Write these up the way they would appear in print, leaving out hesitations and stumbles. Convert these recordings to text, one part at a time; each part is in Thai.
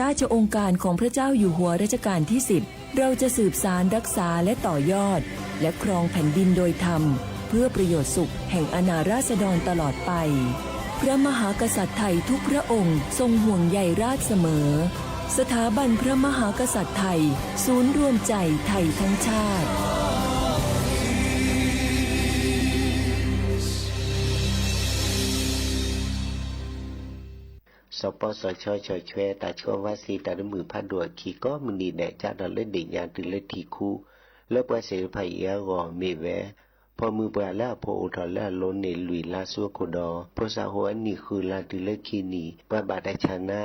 ราชองค์การของพระเจ้าอยู่หัวรัชกาลที่10เราจะสืบสารรักษาและต่อยอดและครองแผ่นดินโดยธรรมเพื่อประโยชน์สุขแห่งอาณาราษฎรตลอดไปพระมหากษัตริย์ไทยทุกพระองค์ทรงห่วงใยราชเสมอสถาบันพระมหากษัตริย์ไทยศูนย์รวมใจไทยทั้งชาติสปสชชชวยตาชววาสีตาดมือพัดดัวขีก็มึงดีแดจ้าดอลเล่นเด็กยานตื่นเล่นทีคู่แล้วปว่าเสพายยากอเมแวพอมือปลาแล้วพออุทอแล้วล้นในลุยลาซัวโคดอพอสาหัวนี่คือลาตื่นเล่นคีนีปว่าบาดชนะ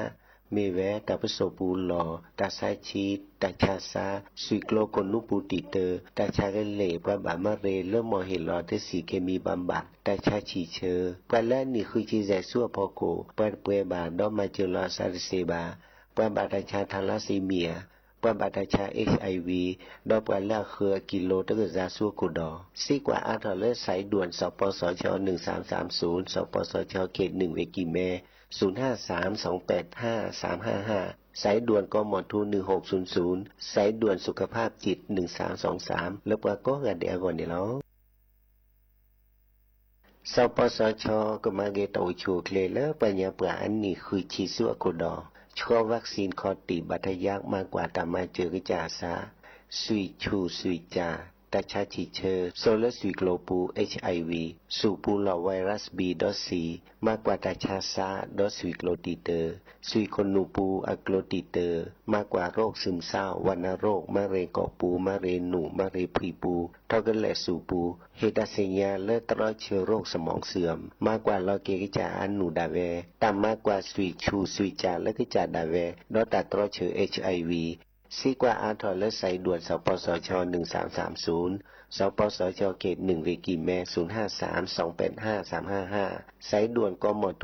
เมแวตาปสปูหลอตาไซชีตาชาซาสุยโกลกนุปูติเตอตาชาเกเลปว่าบามาเรเริ่มมอเห็นหลอเทสีเคมีบำบัดตาชาฉีเชอปว่าแล้วนี่คือจีแจซัวพอโกปว่าเปบาดอมาเจลอซาริเซบาปว่าบาดชาทาลาซีเมียปว่าบาดชา HIV ดอกปว่าแล้วคือกิโลตะกซาซัวโกดอซีกว่าอาทอเลสายด่วนสปสช1330สปสชเขต1เวกิเม0532855355สายด่วนกมท1600สายด่วนสุขภาพจิต1323แล้วว่าก็กันเดียวก่อนนี่เนาะสปสชก็มาเกตเอาชูเคลแล้วปัญญาปราอันนี้คือชีสัวโคดอชัววัคซีนคอติบัตยากมากกว่าตามมาเจอกจาซาสุยชูสุยจาตาชาชิเชอร์โซลสุยโกลปู HIV สูปูหลอไวรัส B.C มากกว่าตาชาซาดอสุยโกลติเตอร์สุยคนนูปูอะโกลติเตอร์มากกว่าโรคซึมเศร้าวัณโรคมะเร็งกอปูมะเร็งหนูมะเร็งพรีปูเท่ากันแหละสูปูเฮตาเซียและตรอเชื้อโรคสมองเสื่อมมากกว่าลอเกกิจาอันหนูดาเวตามมากกว่าสุยชูสุยจาและกิจาดาเวดอตาตรอเชื้อ HIVซีกว่าอาทอและสายด่วนสปสช1330สปสชเขต1วิกิแม0532855355สายด่วนกมท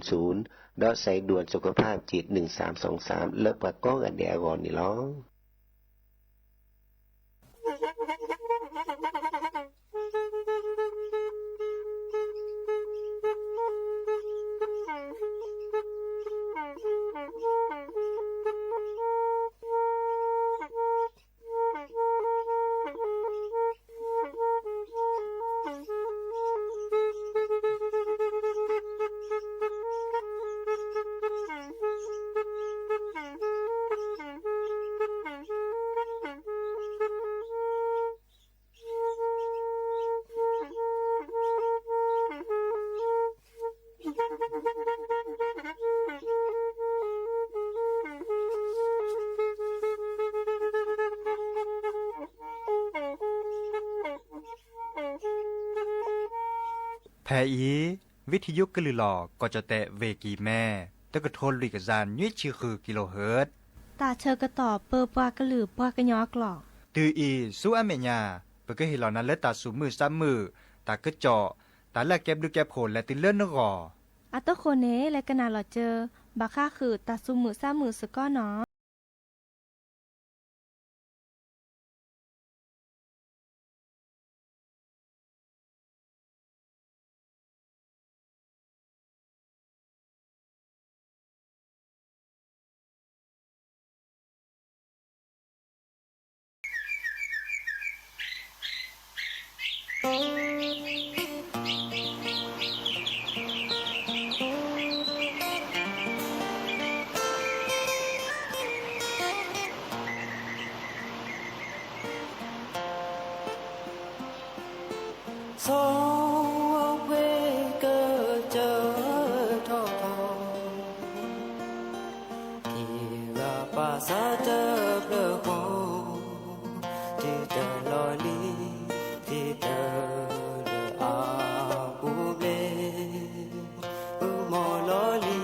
1600ดอสายด่วนสุขภาพจิต1323เลิกปากก้องอันเดียก่อนนี่ล้อแพอีวิทยุกลือหลอก็จะแตะเวกีแม่ตะกะโทนลุยกะจานยี่ชื่อคือกิโลเฮิรตซ์ตาเชอกระต่อเปอปากระหลือปากระยอกหลอกตืออีสู้อเมญาเปก็เห็นเหล่านั้นและตาสูมือซ้ำมือตากระเจาะตาแลกเก็บดูแก็บโผลและติเลื่อนนกออัตโคเนและกะนาหลอเจอบาค่าคือตาซุมือซ้ามือสก้อเนาะโซเวเกอเจอทอทอกีกาปาซาเจอเปลโคที่เจอลอลีที่เจอเลอาปูเบอุโมลอลี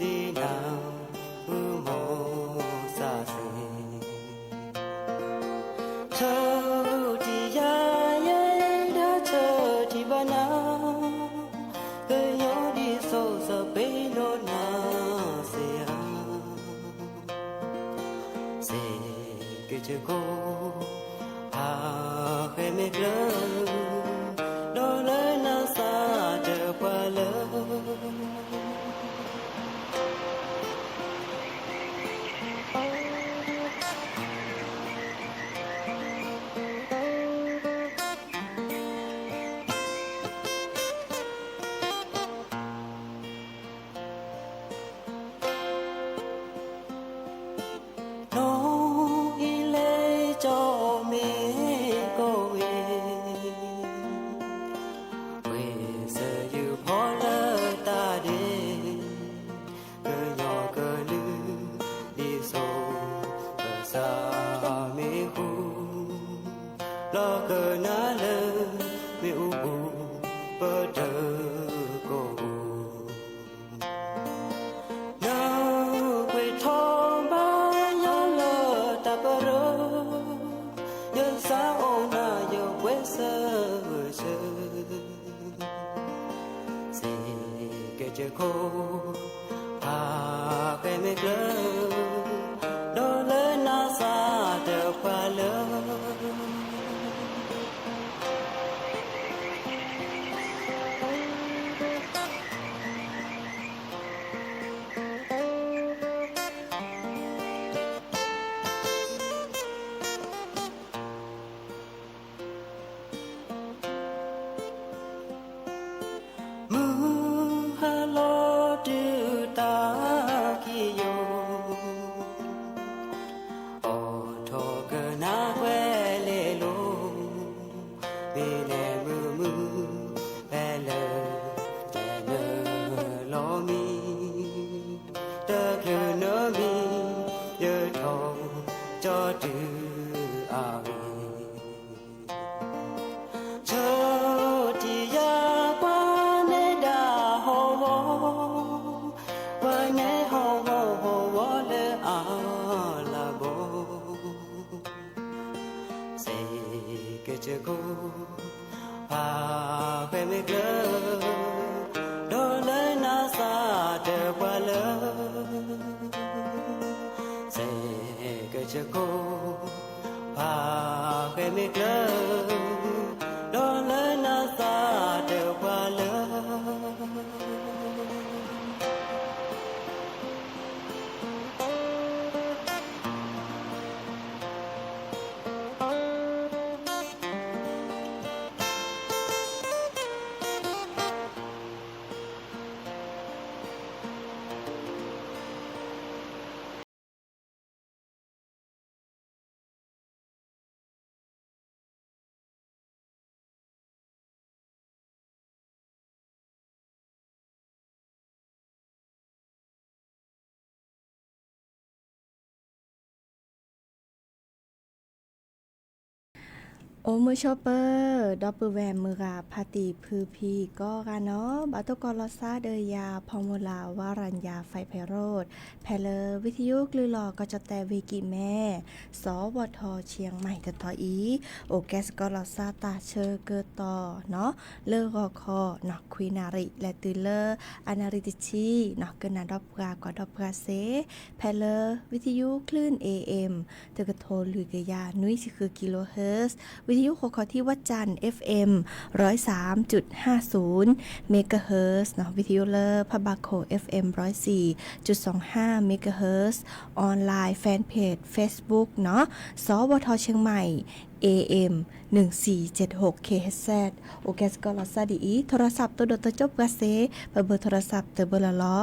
ดีนาอุโมซาเซเธอที่ยาจะโกหาเคยไม่เกลอโดนเลยน่าซาเจอกว่าเลย cho từ à cho thì ya qua nè đã ho ho qua nè ho ho ho le à la bo say cái chữ cô à về mê cơ đó lấy na xa để qua lỡ say cái chữ cô à về mê cơ đó lấy na xa để qua lỡโอมือชอปเปอร์ดอปเปอร์แวมมือกาพาติพือพีก็กันเนาะบาตุกอลอซาเดยาพอมูลาวารัญญาไฟไพโรดแพเลอวิทยุกลือหลอก็จะแต่วิกิแม่สวทเชียงใหม่ตะทออีโอแกสกอลอซาตาเชอเกอต่อเนาะเลอรอคอเนาะคุยนาริและตือเลออานาริติชีเนาะเกินนาดอบกากว่าดอบกาเซแพเลอวิทยุคลื่น AM ตะกะโทลือกะยานุ้ยสิคือกิโลเฮิรตซ์วิทยุโคคอที่วัดจันทร์ FM 103.50 เมกะเฮิรตซ์เนาะวิทยุเลอร์พะบาโค FM 104.25 เมกะเฮิรตซ์ออนไลน์แฟนเพจ Facebook เนาะสวทเชียงใหม่ AM 1476 KHZ โอเคสกอลอซาดีโทรศัพท์ตัวดตจบกะเซเบอร์โทรศัพท์เตอเบอร์ละล้อ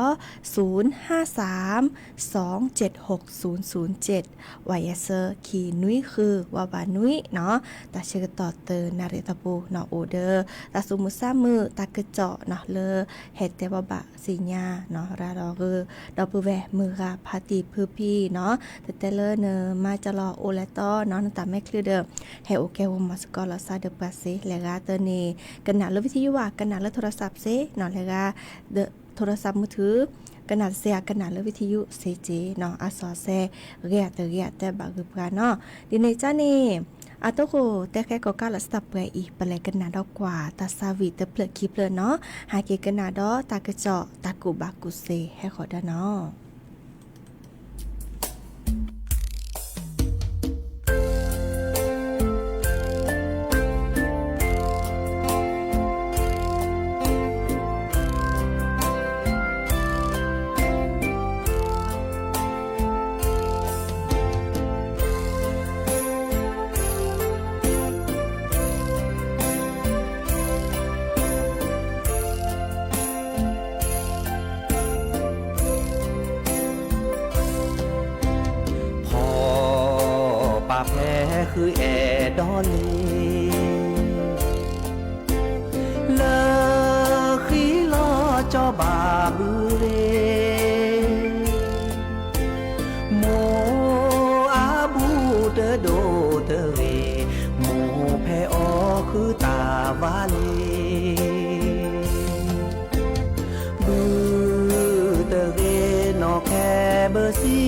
053276007วายเซอร์คีนุ้ยคือวาบานุ้ยเนาะตาเชกต่อเตอนาเรตาปูเนาะโอเดอร์ตาสุมุซามือตากระเจาะเนาะเลอเฮ็ดแต่ว่าบะสิญาเนาะราดอคือดอปือแวมือกาพาติพือพี่เนาะแต่เลอเนอมาจะรอโอและต้อเนาะตาแม่คลือเด้อให้โอเควมสกอลอซาเดปาเซและกาเตเนกันนาลวิทยุว่ากันนาลโทรศัพท์เซเนาะและกาเดโทรศัพท์มือถือกันนาเสียกันนาลวิทยุเซเจเนาะอาซอเซเรียแต่บากึบกันเนาะดิเนจ้าเนอาโตโกแต่แค่ก็กาลสตับไปอีกปะแลกันนาดอกกว่าตาซาวิเตเปลือกคีเปลือเนาะหาเกกันนาดอตากระเจาะตากุบากุเซให้ขอดาเนาะแพ้คือแอดอลีเลอขีลอจอบาบือเรโมอาบูเตโดเตเรโมแพ้ออคือตาวาลีบือเตเรนอแคเบอร์ซี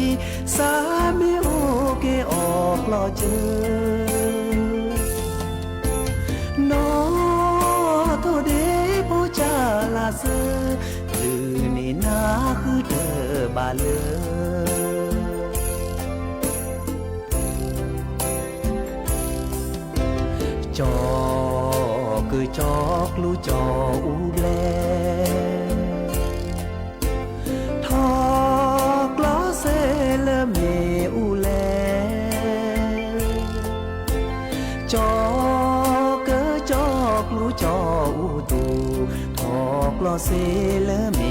สามีโอเกออกลอเจอโนโตเดโปจาลาเซคือนี่นาคือเธอบาเลจอคือจอกลูจออูแบลทอกลอเซเลเมอูแลจอกเกอจอกลูจออูตูทอกลอเซเลเม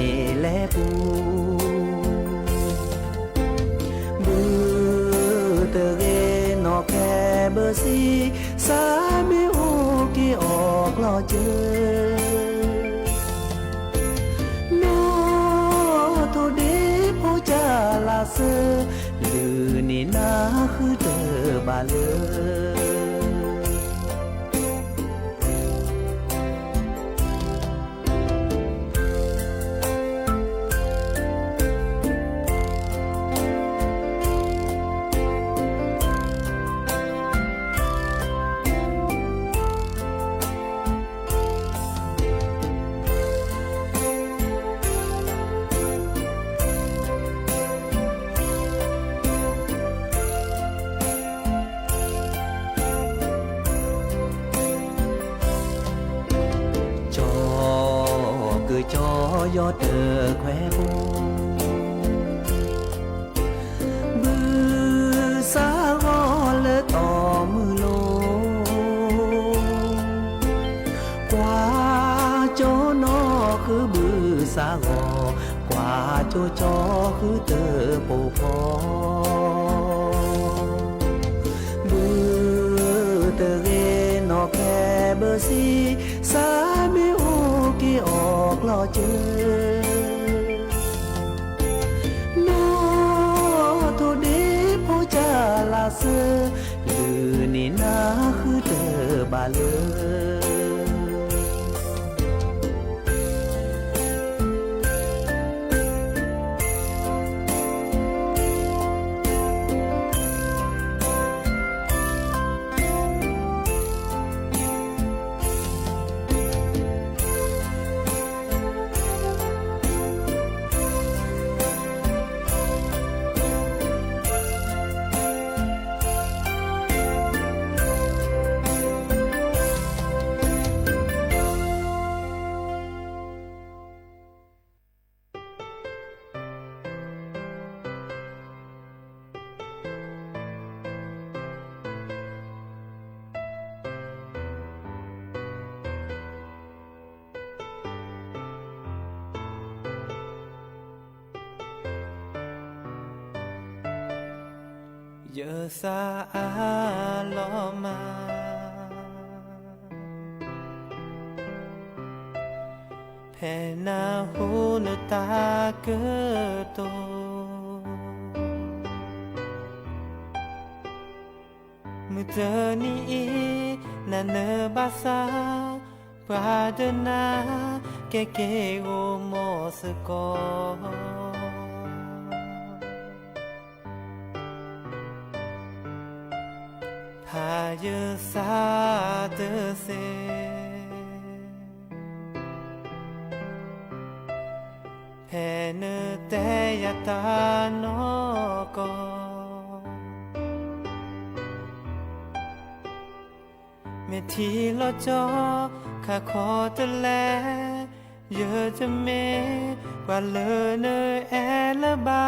แลปูบือเตเรนอแคเบอร์ซีสามีโอเกออกลอเจอโนโตเดโพจาลาเซ ลือนี่นาคือเตอบาเลจอยอดเตอแควบูบือสาวอเลต่อมือโลกว่าโจนอคือบือสาวอกว่าโจจอคือเตอโปพอบือเตอเรนอแคเบอร์ซีสามีโอกีออกรอเจอโนโทเดโพจาลาเซลือนี่นาคือเตอบาเลเยอะสาลอมาแผ่นาหูนตาเกิดโตมือเจอนี้นาเนบาซาปราดนาเกเกโอโมสกอพาเยสาเตเซแผ่เนแต่ยตานอกอเมทีลอจอข้าขอตะแลเยอะจะเมกว่าเลอเนแอละบา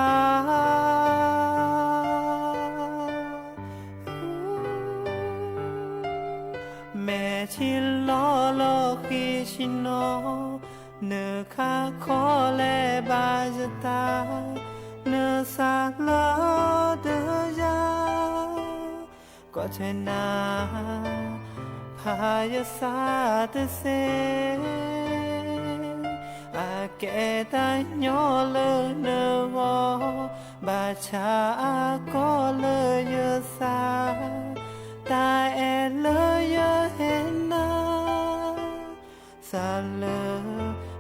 แม่ชิลอโลคิชิโนเนคาขอแลบาจตาเนสาลอเดยาก็ใช่นาพายสาเตเซอาเกตาโยเลเนวบาชาก็เลยเยสาตาเอเลยเห็นนาสาเล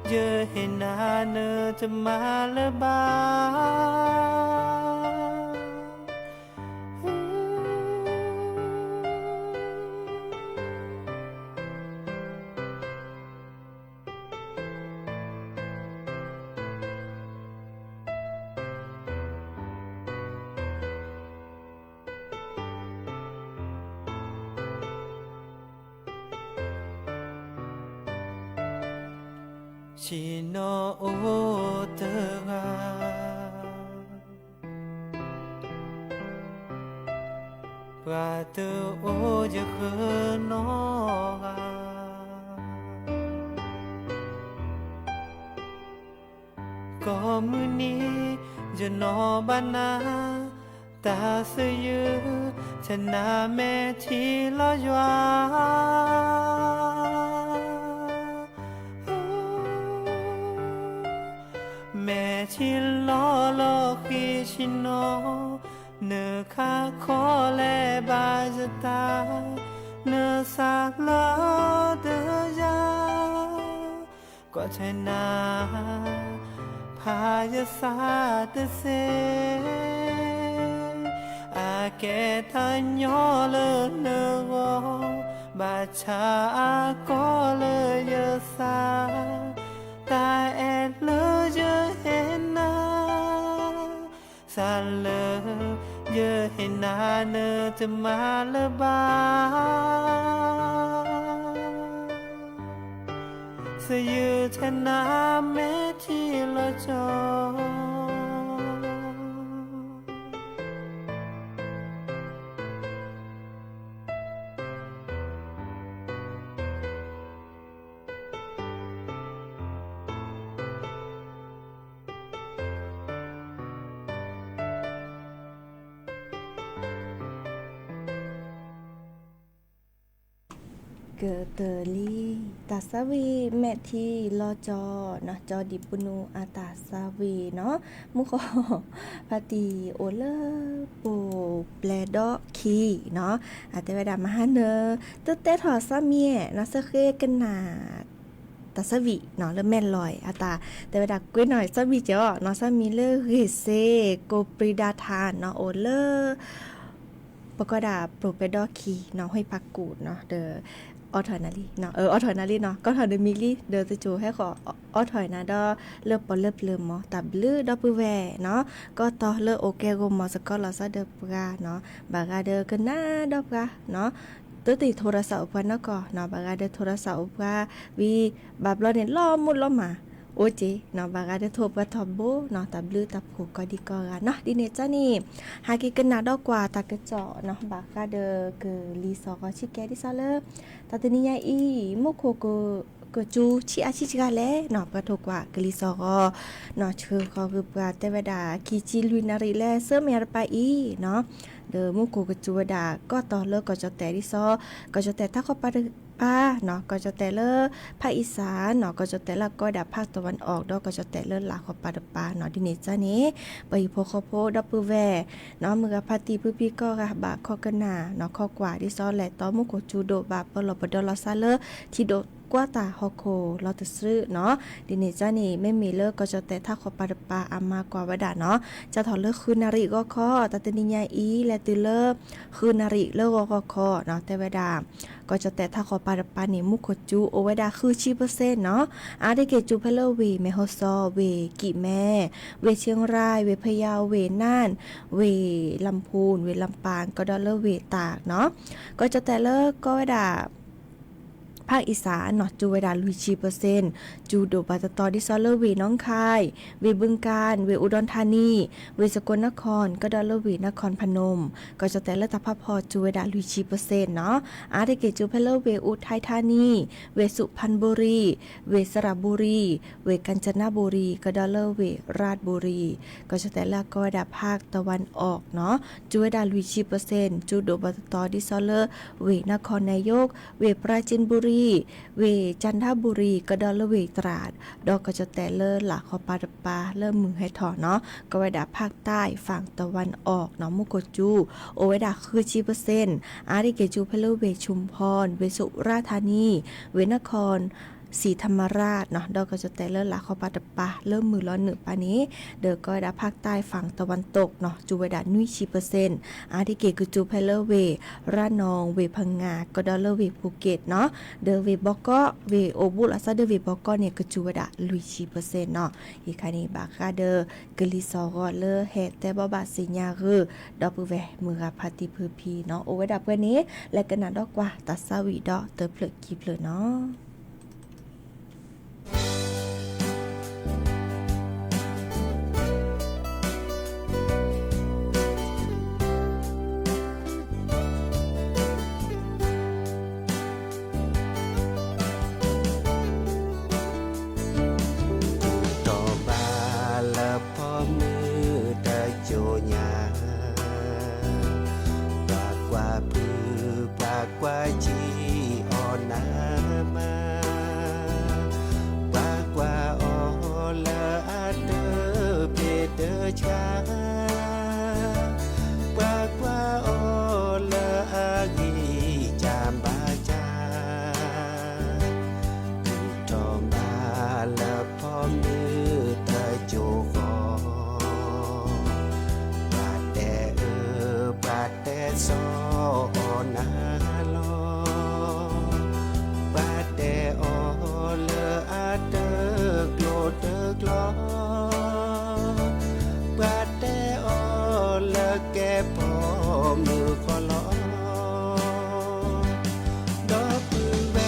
เยเห็นนาเนจะมาละบาชิโนโอเตกาปราเตโอจะเขนอกาก็มือนี้จะนอบานาตาเสยือชนะแม่ที่ลอยว่าแม่ชิลอโลคิช ชิโนเนื้อข้าขอแลบาจะตาเนื้อสาลาเดยากว่าเธอนาพายาสาเตเซอาเกทันยอเลเนโกบาชาก็เลยเยสาตาแอดเลยเยเห็นนาสาเลยเยเห็นนาเนจะมาเลบาสยือเทนาเมที่ละจอเกิดเตอรี่ตาสวีแม่ที่ลอจอเนาะจอดิปุนูอาตาสวีเนาะมุขอปาติโอเลโปแปลดอคีเนาะอาแต่เวลามาหาเนอตึ๊ดเตถอซะเมียเนาะสะเคกันนาตาสวีเนาะแล้วแม่นลอยอาตาแต่เวลากุ้ยหน่อยสวีเจ้าเนาะสามีเลเฮเซโกปริดาทานเนาะโอเลปกดาโปรเปดอคีเนาะห้อยพักกูดเนาะเดอออถอยนาลีเนาะออถอยนาลีเนาะก็ถอยเดมิลี่เดอจะจูให้ขอออถอยนะดอเลิบปอเลิบเลิมมอตับลือดอปือแวเนาะก็ต่อเลอโอเคกมอสก็ลอซะเดอปกาเนาะบากาเดอกันนาดอปกาเนาะตัวติโทรศัพท์อุปนก็เนาะบากาเดอโทรศัพท์อุปกาวีบาบลอเนี่ยล้อมุดล้อมาโอเจเนาะบากาเดอโทรปะทอบโบเนาะตับลือตับผูกก็ดีก็เนาะดิเนจ้านี่หากิกันนาดอกกว่าตากระเจาะเนาะบากาเดอคือลีซอก็ชิแกดิซาเลตาตนิยาอีโมโคก็จูชิอาชิกาแลเนาะปะทกว่ากลิซอก็เนาะชื่อเขาคือปาเตวดาคิจิลุนาริแลเซเมียรปาอีเนาะเดอโมโคก็จูวดาก็ต่อเลิกก็จะแต่ดิซอก็จะแต่ถ้าเขาปาเนาะก็จะแต่เลภาคอีสานเนาะก็จะแต่ละก็ดาภาคตะวันออกดอกก็จะแต่เลหลาเขาปาดปาเนาะดิเนจ้านี้ไปโพคโพดับปือแวเนาะมือพาติพื้พี่ก็กะบาข้อกันนาเนาะข้อกว่าดิซอแหละต่อโมโคจูโดบาปลอปดอลซาเลที่โดกว่าตาฮอโคเราจะซื้อเนาะดิเนจ้านี่ไม่มีเลิกก็จะแต่ถ้าขอปาดปาอามากว่าวดาเนาะจะถอดเลิกคืนนาริก็ข้อตัตนิยาอีและตือเลิกคืนนาริเลิกก็ข้อเนาะแต่วดาก็จะแต่ถ้าขอปาดปานี่มุขจูโอวดาคือชีเปอร์เซ็นต์เนาะอาได้เกจูเพลเวเมโฮซอเวกิแม่เวเชียงรายเวพะเยาเวน่านเวลำพูนเวลำปางก็ดอลเลอร์เวตากเนาะก็จะแต่เลิกก็วดาภาคอีสานเนาะจูเวดาลุยชีเปอร์เซ็นต์จูโดบาตตอดิซอลเลอร์เวน้องคายเวบึงกาฬเวอุดรธานีเวสกลนครก็ดอลเลอร์เวนครพนมก็จะแต่ละตะพพอจูเวดาลุยชีเปอร์เซ็นต์เนาะอาร์เกจูเพลเลอร์เวอุทัยธานีเวสุพรรณบุรีเวสระบุรีเวกาญจนบุรีก็ดอลเลอร์เวราชบุรีก็จะแต่ละก็ดาภาคตะวันออกเนาะจูเวดาลุยชีเปอร์เซ็นต์จูโดบาตตอดิซอลเลอร์เวนครนายกเวปราจีนบุรีเวจันทบุรีก็ดอลเวตราดดอกก็จะแต่เลหลักขอปาดปาเริ่มมือให้ถอเนาะก็ไว้ดาภาคใต้ฝั่งตะวันออกเนาะมุกจูโอไว้ดาคือชีเปอร์เซ็นต์อาริเกจูเพลเวชุมพรเวสุราษฎร์ธานีเวนครศรีธรรมราชเนาะดอกก็จะแต่เลิศละขอปาดปาเริ่มมือร้อนหนึ่งปานี้เดอก็ดาภาคใต้ฝั่งตะวันตกเนาะจูเวดานุยชีเปอร์เซ็นต์อาทิเกคือจูเพลเวระนองเวพังงาก็ดอลเลอร์เวภูเก็ตเนาะเดอเวบอกก็เวโอบุลาซาเดอเวบอกก็เนี่ยคือจูเวดาลุยชีเปอร์เซ็นต์เนาะอีกคันนี้บาคาเดอกลิซอก็เลอเฮแต่บ่บาสิญาคือดอกปือแวมือพาติพือพีเนาะโอเวดาเพื่อนนี้และกันนาดอกว่าตัดซาวีดอเตอเพลกีเพลเนาะชา สอนาลอบาดแต่อเลออาเตกโลเตกลอบาดแต่อเลอแก่พอมือขอลอดอกปือแว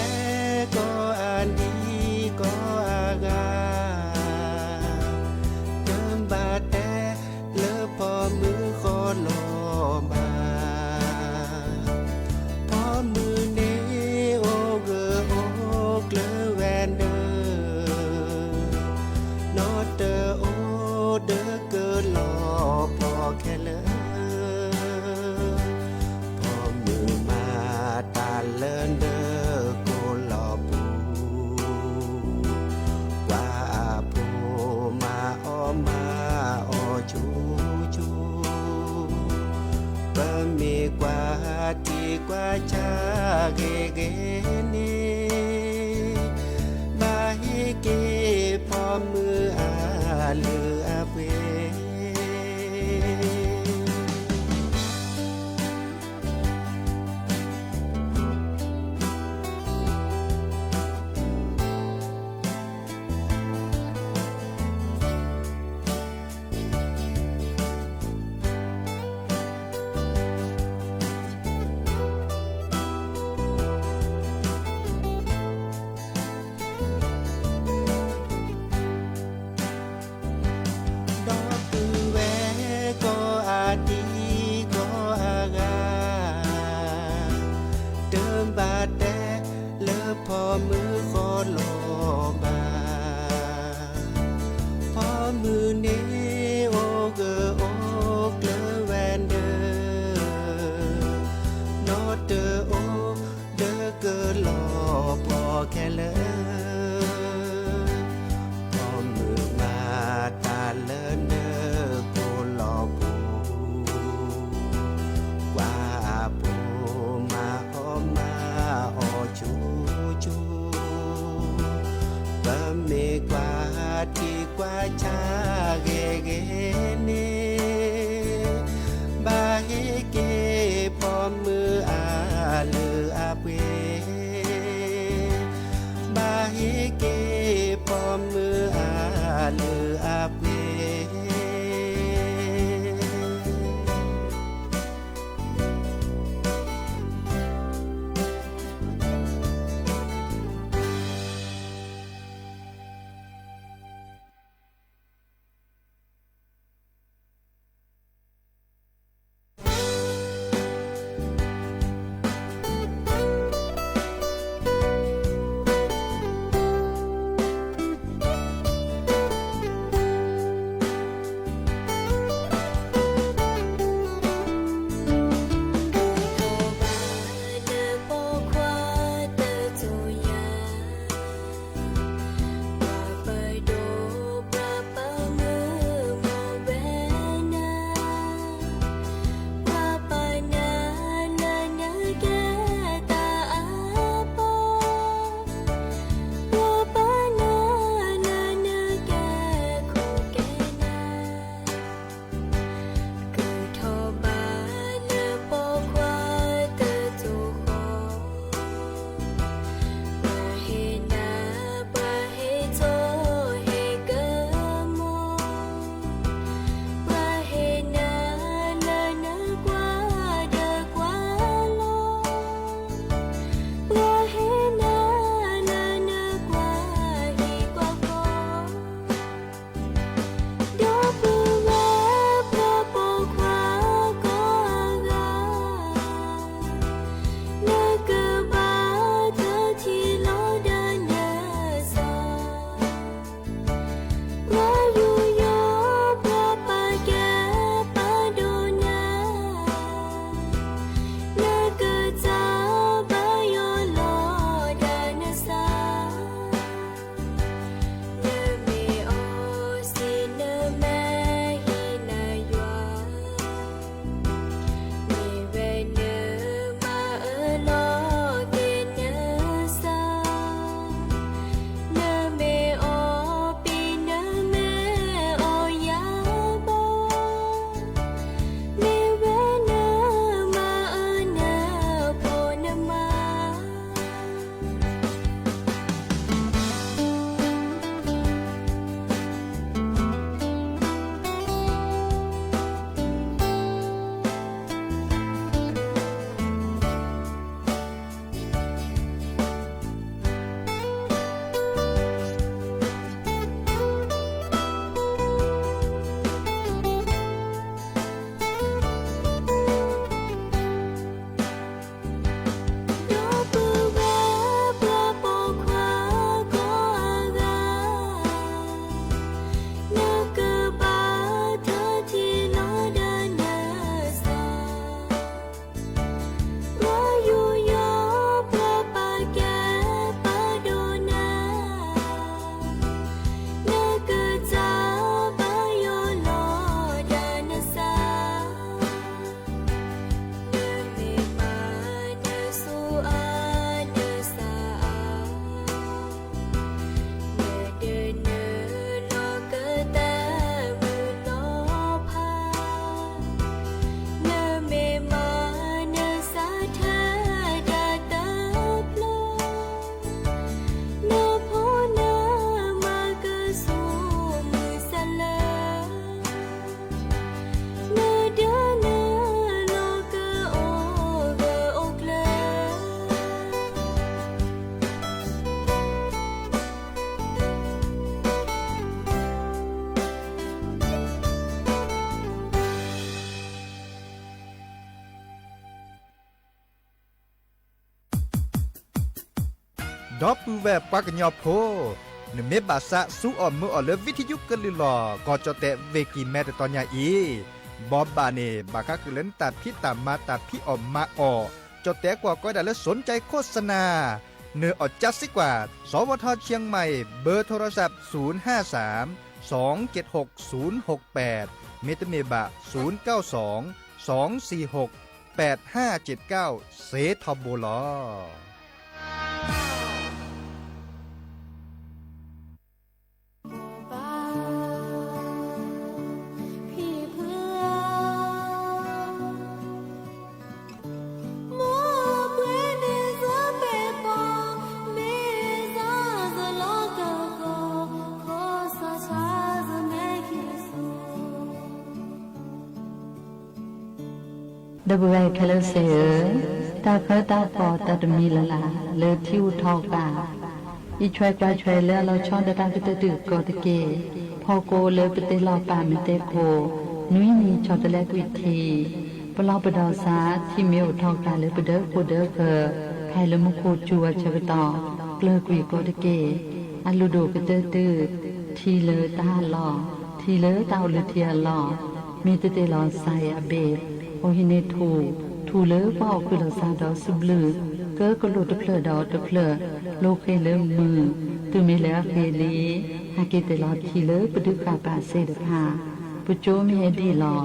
ก็อันดีก็อางาเดิมบาดแต่เลอพอมือขอลอมาพอมือเนโอเกอโอเกลแวนเดอนอเตอโอเดอเกอลอพอแค่เลอพอมือมาตาเลินเดอโกลอปูว่าปูมาออมาออชูชูบะมีกว่าที่กว่าชาเกเกนี่บาฮิเกพอมืออาลืออาเว ดอกปือแวก็อาดีก็อางาเดิมบาดแต่เลิพอมือขอลอมาพอมือนี้โอเกอโอเกลแวนเดอนอเตอโอเดอเกอลอพอแค่เลอพอมือมาตาเลินเดอโกลอปูกว่าปูมาออมาออชูชูบะมีกว่าที่กว่าชาเกเกเนบาเฮเกพอมืออาลืออาเวบาเฮเกพอมืออาลืออาเว ดอปูแวปักญอโพนเมบาสะสู้ออมมือออเลวิทยุกะลิลอกอจอเตเวกีแมตตอนยาอีบอบบาเนบากะคือเล่นตัดพี่ตามมาตัดพี่ออมมาออจอแต่กว่าก็ได้แล้วสนใจโฆษณาเนื้ออดจัดสิกว่าสวทเชียงใหม่เบอร์โทรศัพท์053 276 068เมตเมบะ092 246 8579เซทอโบลอดบเวคลเสตาเคตาปอตาดมีละลาเลทิวทอกาอีช่วยกว่าช่วยแล้วเราช่องดตากตตึกกอตเกพอโกเลปเตลอปามิเตโกนุยมีชอตแลกวิธีปลอปดอสาที่เมียวทอกาเลปเดโคเดเคไพลมุโคจัวชกตอเกลกุยกอตเกอลูโดกตตึทีเลตาลอทีเลตาเลเทียลอมีเตเตลอไซอเบโอหิเนทูเลว่าคือเราซาดอสุบลือเกิดกลุดเพลดอตเพลโลเคเลมือตุเมเลเคลีฮาเกเตลอทีเลปดุกาปาเซดพาปุโจเมดีลอ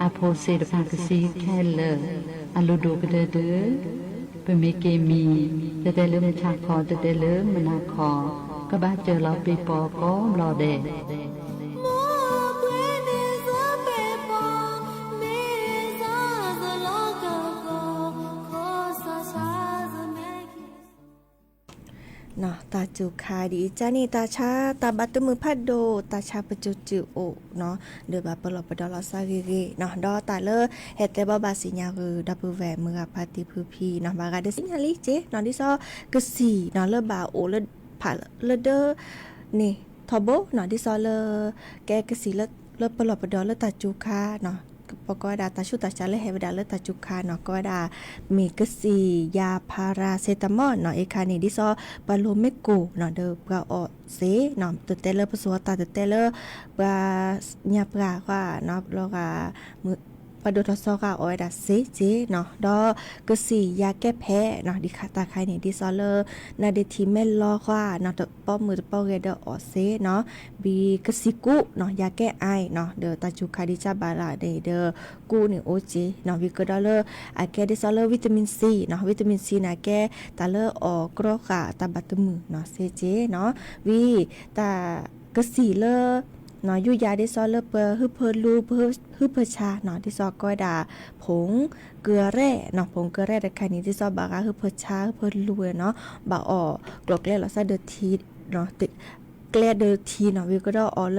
อาโพเซดพากซีแคเลอลูโดกเดเดเปเมเกมีเตเลมชาคอเตเลมนาคอกบ้าเจอลอปีปอก็รอเดเนาะตาจูคาดีจานี่ตาชาตาบัตมือพัดโดตาชาปจุจูโอเนาะเดบาปลอปดอลซาเกเกเนาะดอตาเลเฮเตบาบาสิญาคือดับแวมือพาติพืพีเนาะบากาเดสิญาลิเจเนาะดิซอกะสีเนาะเลบาโอเลผาเลเดนี่ทอโบเนาะดิซอเลแกกะสีเลปลอปดอลตาจูคาเนาะปกดาตาชุตาชาเลเฮวดาเลตาจุคาเนาะก็ดามีกสียาพาราเซตามอลเนาะเอคานีดิซอปาโลเมโกเนาะเดปราออเซเนาะตเตเลปสวตาตเตเลปราญาปราว่าเนาะแล้วก็มือปาโดทอซอกาออยดาเซเจเนาะดอกสียาแก้แพ้เนาะดิคาตาไคนี่ดิซอเลนาเดทิเมลลอว่าเนาะป้อมือป้อเรเดออเซเนาะบีกสิกุเนาะยาแก้ไอเนาะเดตาจูคาดิจาบาลาเดกูนี่โอเจเนาะวิกดอเลอาแกดิซอเลวิตามินซีเนาะวิตามินซีนะแกตาเลออกรอกาตาบัตมือเนาะเซเจเนาะวีตากสีเลเนาะอยู่ยาดิซอเลเปฮึเพลูฮึเพชาเนาะดิซอก็ดาผงเกลือแร่เนาะผงเกลือแร่แต่คันนี้ดิซอบากาฮึเพชาฮึเพลูเนาะบาออกรอกแร่ลอซาเดทีเนาะติแกลเดทีเนาะวิก็ดอเ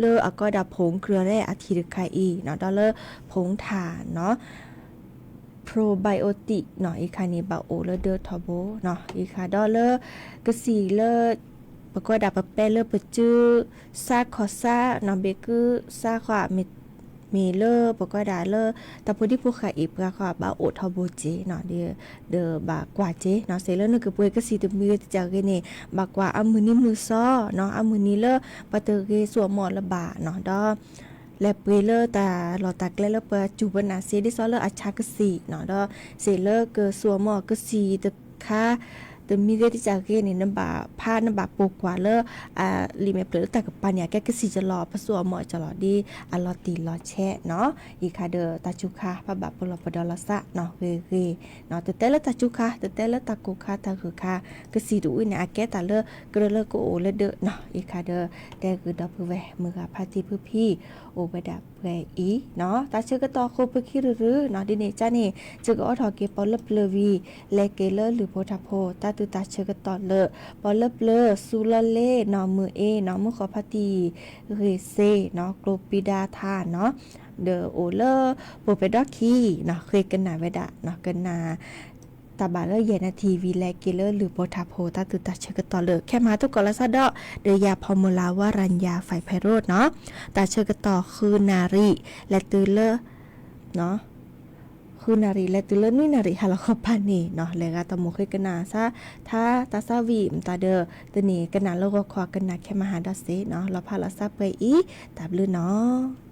ลอก็ดาผงเกลือแร่อะทีดคาอีเนาะดอเลผงถ่านเนาะโปรไบโอติกเนาะอีคานี้บาโอเลเดอทอโบเนาะอีคาดอเลกสีเลปก็ดาปเปเลปจื้อซาคอซาเนาะเบกือซาความีเลปก็ดาเลตะพุที่ผู้ขาอีปราควาบาโอทอโบเจเนาะเดบากว่าเจเนาะเซเลนึกป่วยก็สิตมือจากเน่บากว่าอามือนี้มือซ้อเนาะอามือนี้เลปะเตเกสัวหมอละบาเนาะดอและเปเลตาหลอตาแกลเลปจูบนาเซดิซอเลอาชากสีเนาะดอเซเลเกสัวหมอกสีตะคาแต่มีเรื่องที่จะเกนี่น้ำบาผ้าน้ำบาปกว่าเลลิเมเปลือแต่กับปัญญาแกก็สิจะรอพระสัวหมอจะรอดีรอตีรอแช่เนาะอีคาเดอตาจุคาพระบาปลอปดอลสะเนาะเวเนาะแต่ละตาจุคาแต่ละตากุคาตาคือคาก็สิดูเนี่ยแกตาเลก็เลก็โอเลเดเนาะอีคาเดอแต่คือดอกแวมือกับพาติพื้พี่โอไปดับแวอีเนาะตาเชื่อก็ต่อโคไปคิรือเนาะดิเนจ้านี่จะก็ถอเกปอลเลเวีเลเกเลหรือโพธาโพตาตุตาเชื่อก็ต่อเลปอลเลซูลเลเนาะมือเนาะมือขอพาติเรเซเนาะโกลปิดาธาเนาะเดอโอเลโปเปดอคีเนาะเคยกันนาเวดะเนาะกันนาตาบาเลเยนาทีวีแลเกเลหรือโพธาโพตาตุตาเชื่อก็ต่อเลแค่มาทุกกอลซาดอเดยาพอมูลาวารัญญาไฟไพโรดเนาะตาเชื่อก็ต่อคือนารีและตือเลเนาะค คือนารีและตุเลนุยนารีฮาลคอปานีเนาะเลยกาตะโมเคยกันนาซะถ้าตาซาวีมตาเดอตะนี่กันนาโลกคอกันนาแค่มหาดอเซเนาะเราพาเราซาไปอีตาบลือเนาะ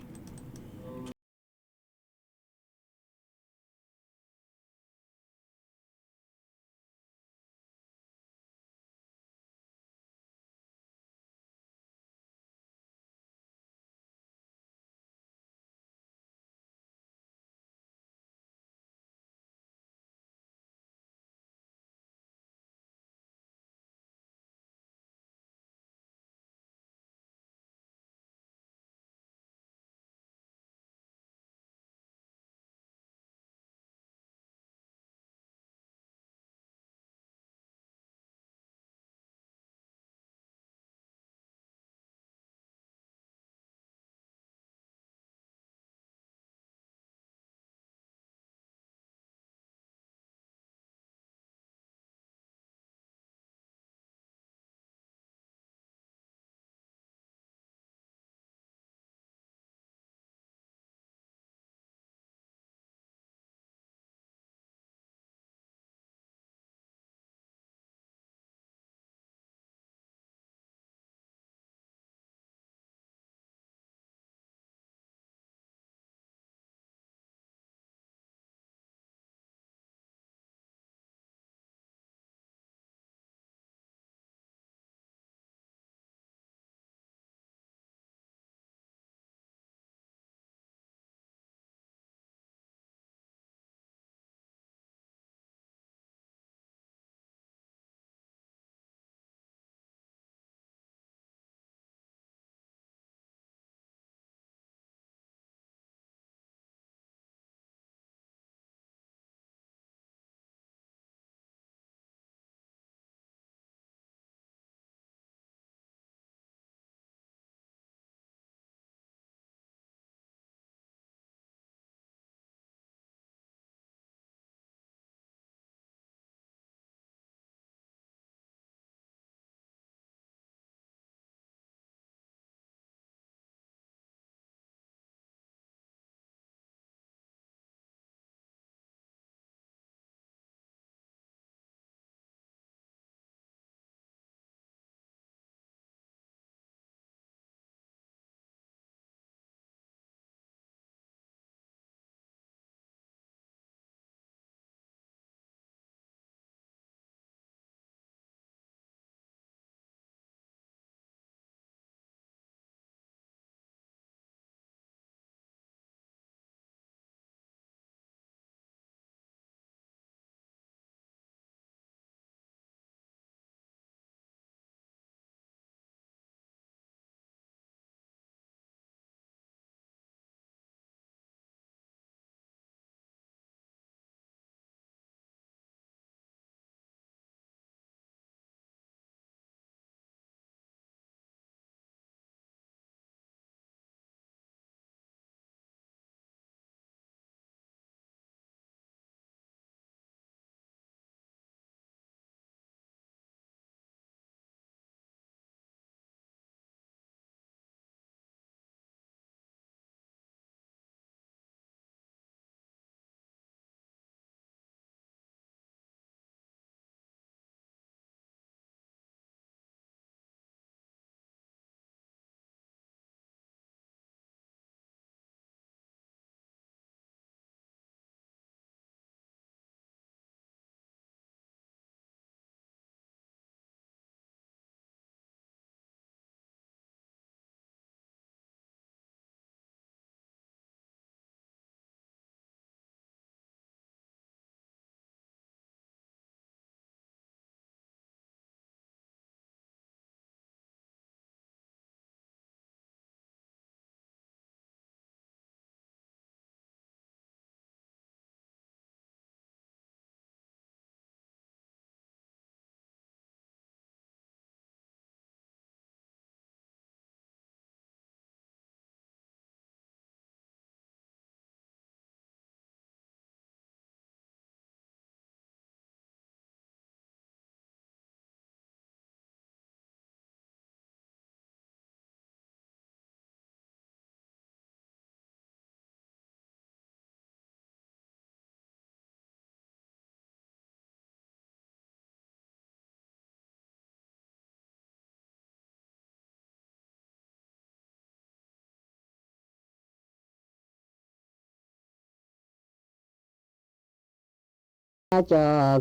cho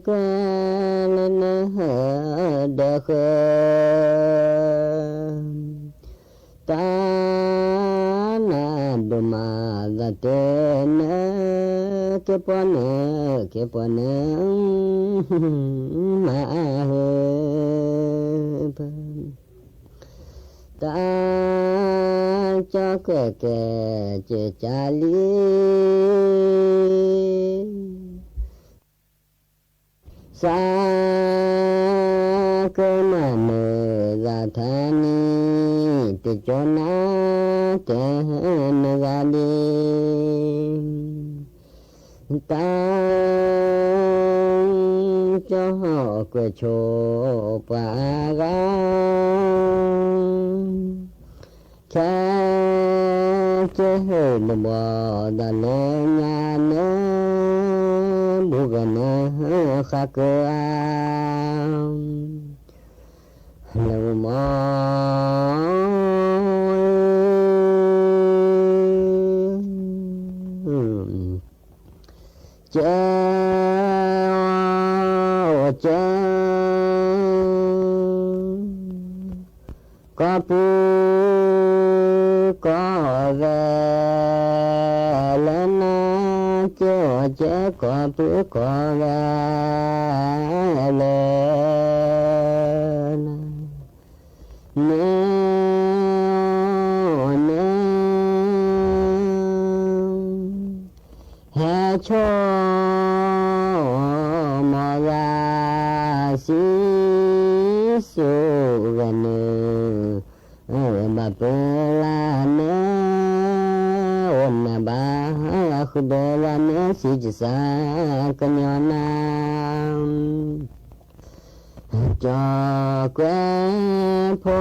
quê lên được ta na đồ mà ra tên cái bọn mà ta cho kẻ chế cha lý sa cơ mà nở ra thani để cho nó tên ra đi ta cho họ quê chỗ bà ga cha chế hơi nó bỏ đã lên nhà nữa bố gần nữa khá cơ lâu mỏi có pu có về lên chế có pu có về lên nếu hè cho mà ra xí su gần bà bê la nè ôn nà bà khu bê la nè xí chì xa cơ nhỏ nam cho quê phô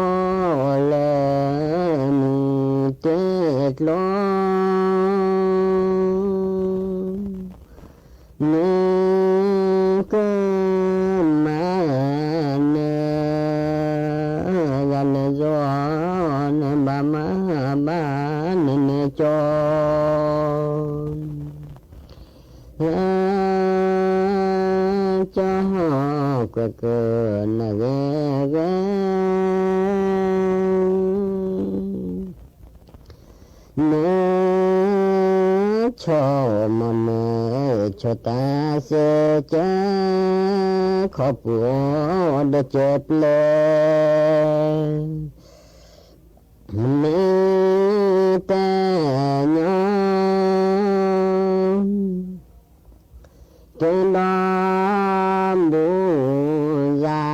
lê mì tết lô nè cơ mà nè gần gió nè bà má bà nè cho họ cơ nè ghê nè cho mà mẹ cho ta sẽ cha khó bùa để chết lên mẹ ta nhon trên đó bùa ra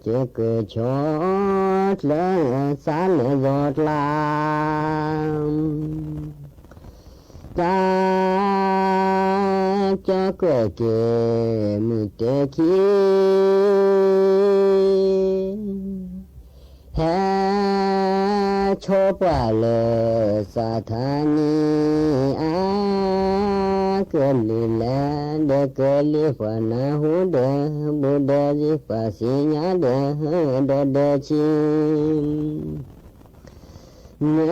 chỉ cứ chót lên xa lệ giọt làm ta cho quê kê mì tê khí hè cho bà lệ sa thà ni á cơ lì lẹ đê cơ lì phà na hú đê bù đê di phà xì nhá đê đê đê chim nhớ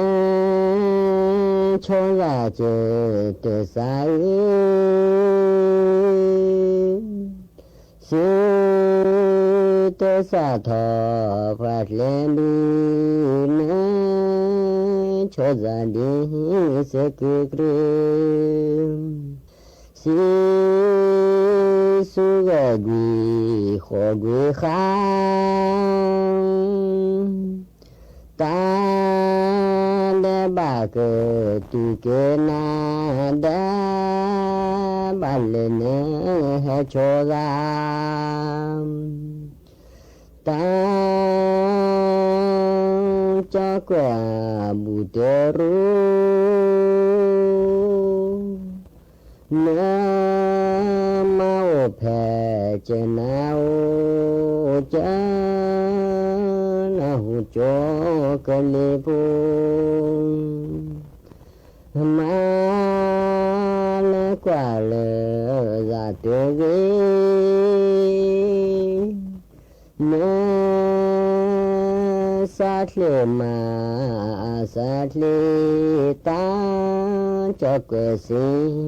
cho ra chơi từ xa xứ từ xa thọ phát lên đi nhớ cho ra đi sẽ cứ xứ su gà quỳ khó quỳ khang ta để bà cơ tu kế na đã bà lên hè cho ra ta cho quả bù tê ru nè mau phè trên nào cha nào cho cơ lê phu mà lê quả lê ra tiêu ghê sát lệ mà sát lệ ta cho quê si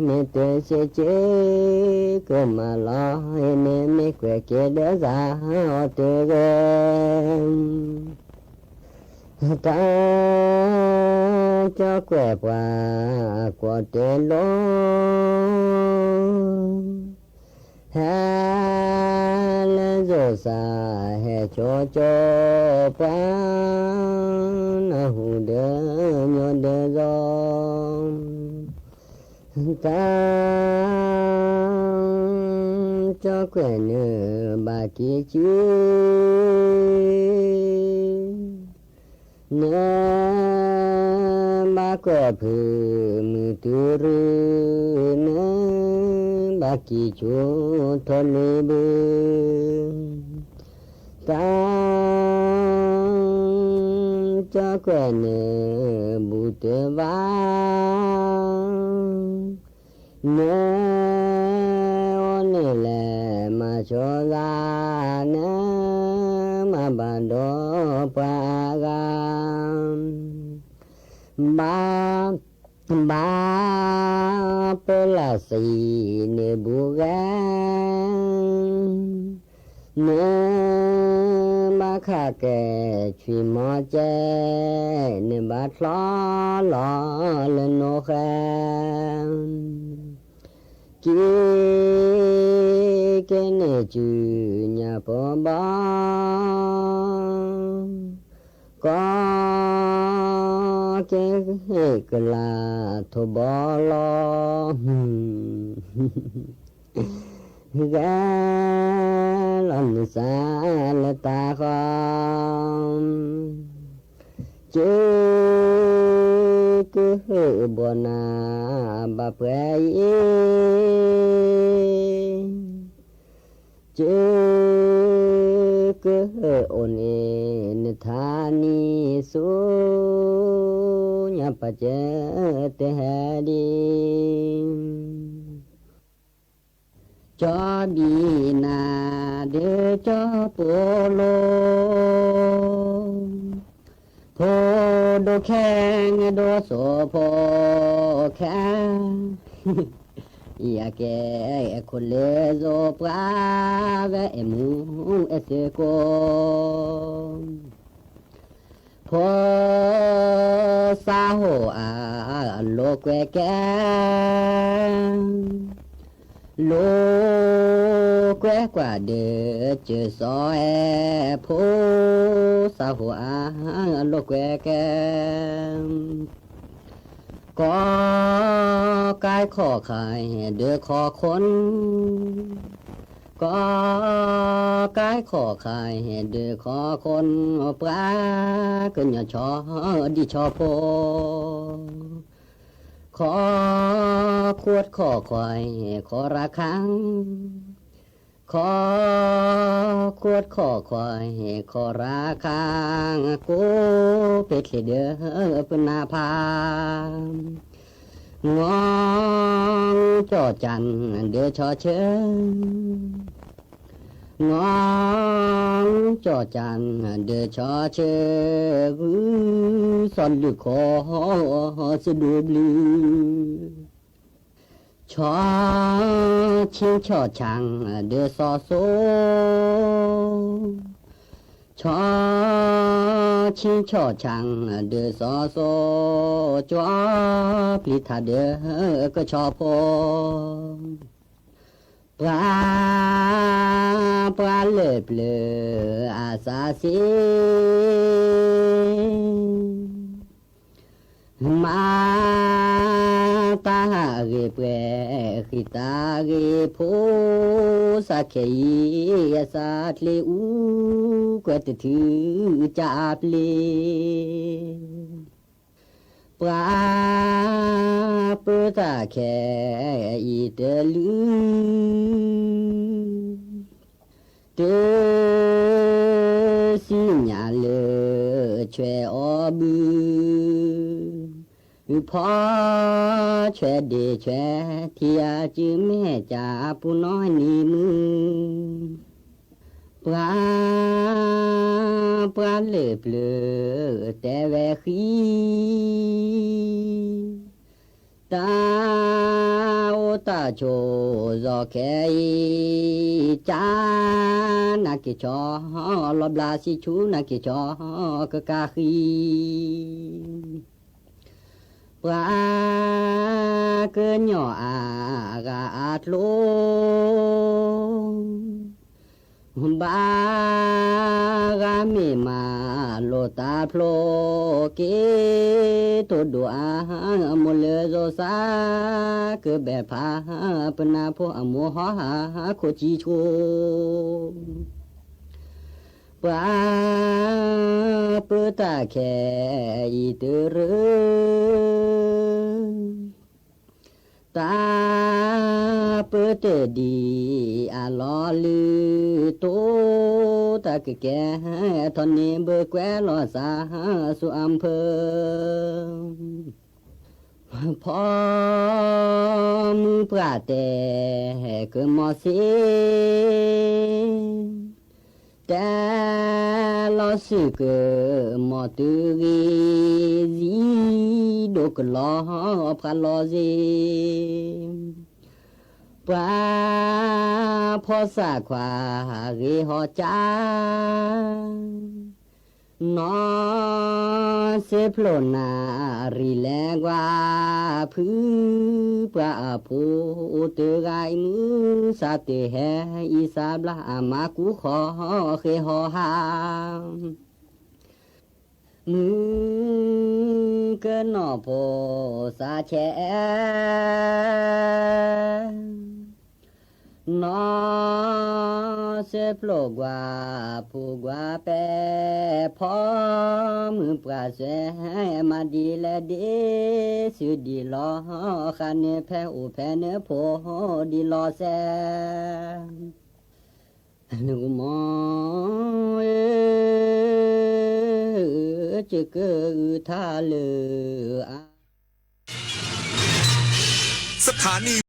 mẹ tuệ sẽ chế cơ mà lo nên mẹ quê kia đỡ ra họ tự ghen ta cho quê qua qua tên lô ha lên rồi xa hè cho pa na hu đỡ nhớ đỡ gió ta cho quê nữa bà kia chứ nữa bà quê phừ mì tư rư nữa bà kia chú thôn lê bư ta cho quê nữa bù tơ vang nè là mà cho ra nè mà bà đó pa ga ba pela si ne buga nè ba kha ke chui mo che ne ba lo lên no kha cái này chữ nhà phò ba có cái là thô bò lo gà làm sao là ta không chứ cứ buồn bà phải chứ cứ ôn ên thani su nhà bà chết thế đi cho đi na để cho polo phô đô khen đô sổ phô khen ya ke con le zo pra ve emu ese ko phô sa ho a lo que lô quét quả để chờ gió phố sa hoa lô quét có cái khó khăn đưa khó khăn có cái khó khăn đưa khó khăn pra cứ nhà cho đi cho phố khó khuất khó khoai khó ra kháng khó khuất khó khoai khó ra kháng cố biết thì đỡ bên na pa ngon cho chăn đưa cho chân ngon cho chăn đưa cho chơi son được khó sẽ đuổi blue cho chiêu cho chăn đưa so số cho chiêu cho chăn đưa so số cho pli thà đưa cái cho po pra le ple asasi ma ta ge pre khita ge pho sa kei sa tle u kwat thu cha ple pra ta ke i de lu te si nhà lơ chue obu phó chue de chue thia chữ mẹ cha pu nói ni mu pra ปลาเลือเปลือแต่แวขีตาโอตาโชจอแคจานักกิจอลบลาสิชูนักกิจอกะกาขีปลาเกินหย่ออากาอาดโลบากาเมมาโลตาโพลเกตดัวมเลโซซาเกเบพาปนาโพอโมหาโคจิโชปาเปตาแคอิตเรตาเปเตดีอาลอลือโตตะกะแกทอนนี้เบอแกวลอสาสุอำเภอพอมือปราแต่เกิมอเสแต่ลอสึกมอตุรีซีดกลอพระลอเซปลาพอสาควาเรหอจานอเสพโลนารีแลกว่าพื้ปลาผู้เตกายมือสาเตแหอีสาบลามากูขอเคหอหามมือเกินนอโพสาแชนอเสพโลกว่าผู้กว่าแปรพอมือปราเสมาดีและเดสุดีลอคันเนแพอุแพเนโพดีลอแซนุมอจะเกิดทาเลอ สถานี